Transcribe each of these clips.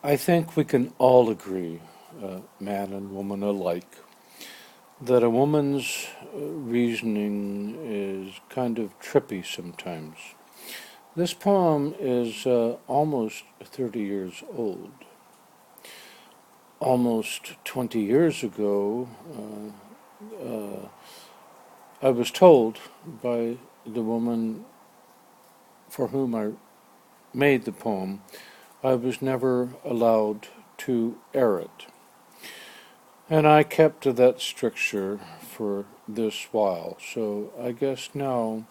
I think we can all agree, man and woman alike, that a woman's reasoning is kind of trippy sometimes. This poem is almost 30 years old. Almost 20 years ago, I was told by the woman for whom I made the poem, I was never allowed to air it. And I kept to that stricture for this while. So I guess I'm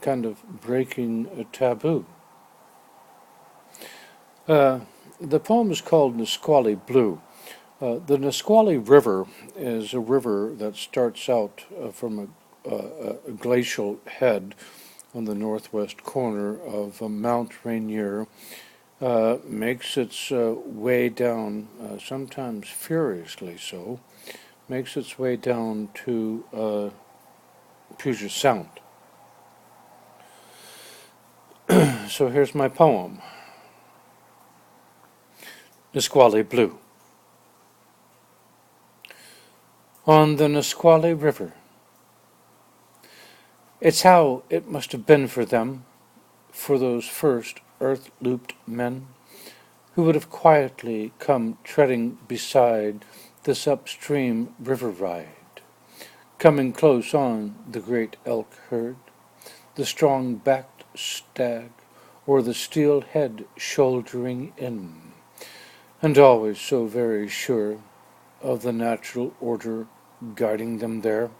kind of breaking a taboo. Uh, the poem is called Nisqually Blue. The Nisqually River is a river that starts out from a glacial head on the northwest corner of Mount Rainier, makes its way down, sometimes furiously so, makes its way down to Puget Sound. So here's my poem, Nisqually Blue. On the Nisqually River. It's how it must have been for them, for those first earth-looped men, who would have quietly come treading beside this upstream river ride, coming close on the great elk herd, the strong-backed stag, or the steel-head shouldering in, and always so very sure of the natural order guiding them there.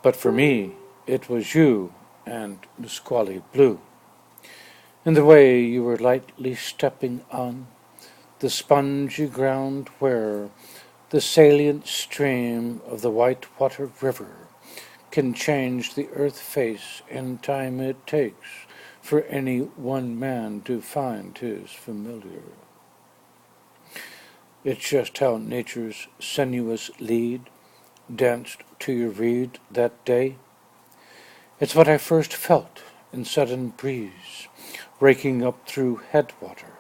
But for me, it was you and Nisqually Blue, in the way you were lightly stepping on the spongy ground where the salient stream of the Whitewater River can change the earth face in time it takes for any one man to find his familiar. It's just how nature's sinuous lead danced to your reed that day. It's what I first felt in sudden breeze, raking up through headwater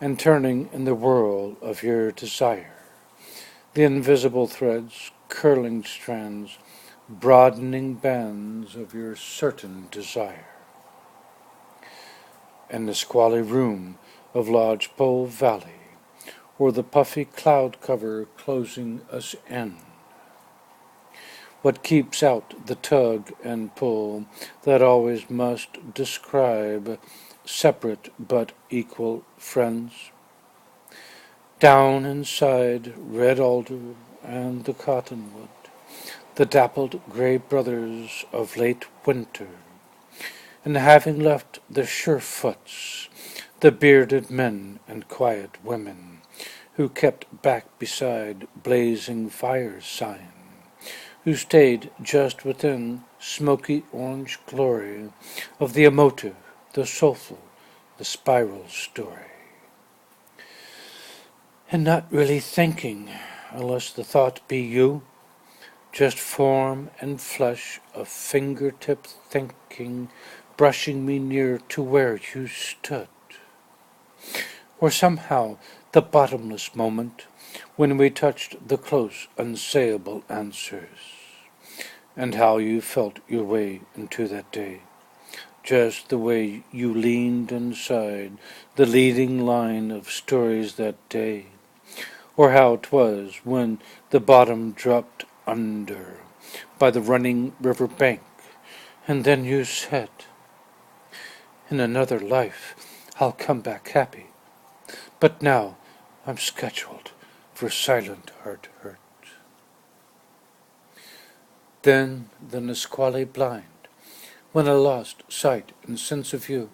and turning in the whirl of your desire. The invisible threads, curling strands, broadening bands of your certain desire. And the squally room of Lodgepole Valley, or the puffy cloud cover closing us in. What keeps out the tug and pull that always must describe separate but equal friends? Down inside red alder and the cottonwood, the dappled gray brothers of late winter, and having left the surefoots, the bearded men and quiet women, who kept back beside blazing fire sign, who stayed just within smoky orange glory of the emotive, the soulful, the spiral story. And not really thinking, unless the thought be you, just form and flesh of fingertip thinking, brushing me near to where you stood. Or somehow the bottomless moment when we touched the close, unsayable answers, and how you felt your way into that day, just the way you leaned inside the leading line of stories that day, or how 'twas when the bottom dropped under by the running river bank, and then you said, in another life I'll come back happy, but now I'm scheduled for silent heart hurt. Then the Nisqually blind, when I lost sight and sense of you,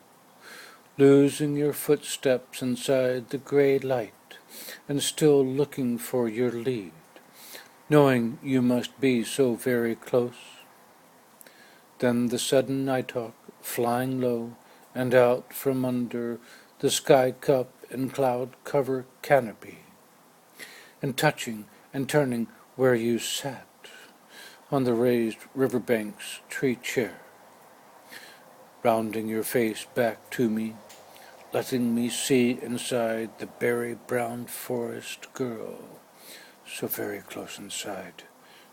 losing your footsteps inside the gray light, and still looking for your lead, knowing you must be so very close. Then the sudden nighthawk flying low and out from under the sky cup and cloud cover canopy, and touching and turning where you sat on the raised riverbank's tree chair, rounding your face back to me, letting me see inside the berry-brown forest girl, so very close inside,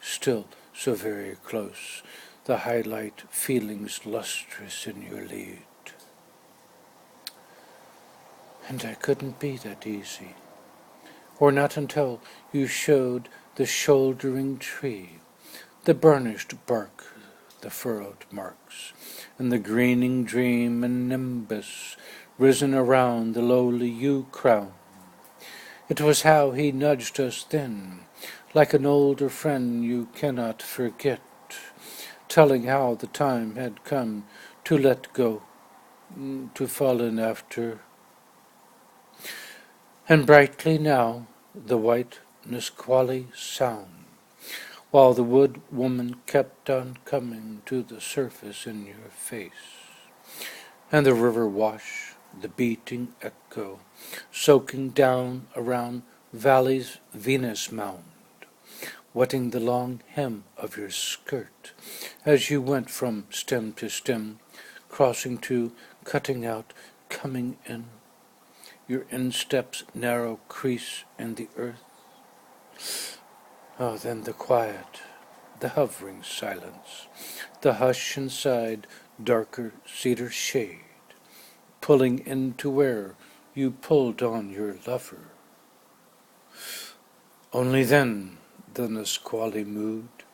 still so very close, the highlight feelings lustrous in your lead. And I couldn't be that easy, or not until you showed the shouldering tree, the burnished bark, the furrowed marks, and the greening dream and nimbus risen around the lowly yew crown. It was how he nudged us then, like an older friend you cannot forget, telling how the time had come to let go, to fall in after. And brightly now the white Nisqually sound, while the wood woman kept on coming to the surface in your face, and the river wash, the beating echo, soaking down around Valley's Venus mound, wetting the long hem of your skirt as you went from stem to stem, crossing to, cutting out, coming in, your instep's narrow crease in the earth. Oh, then the quiet, the hovering silence, the hush inside darker cedar shade, pulling into where you pulled on your lover. Only then the Nisqually moved,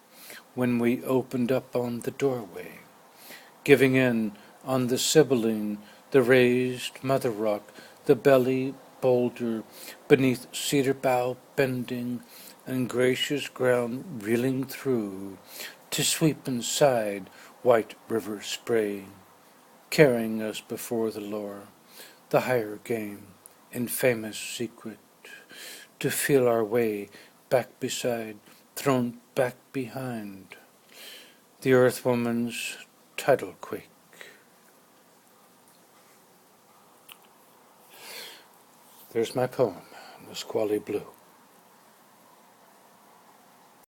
when we opened up on the doorway, giving in on the sibylline, the raised mother rock, the belly boulder beneath cedar bough bending, and gracious ground reeling through, to sweep inside white river spray, carrying us before the lore, the higher game, in famous secret, to feel our way back beside, thrown back behind, the earth woman's tidal quake. There's my poem, Nisqually Blue.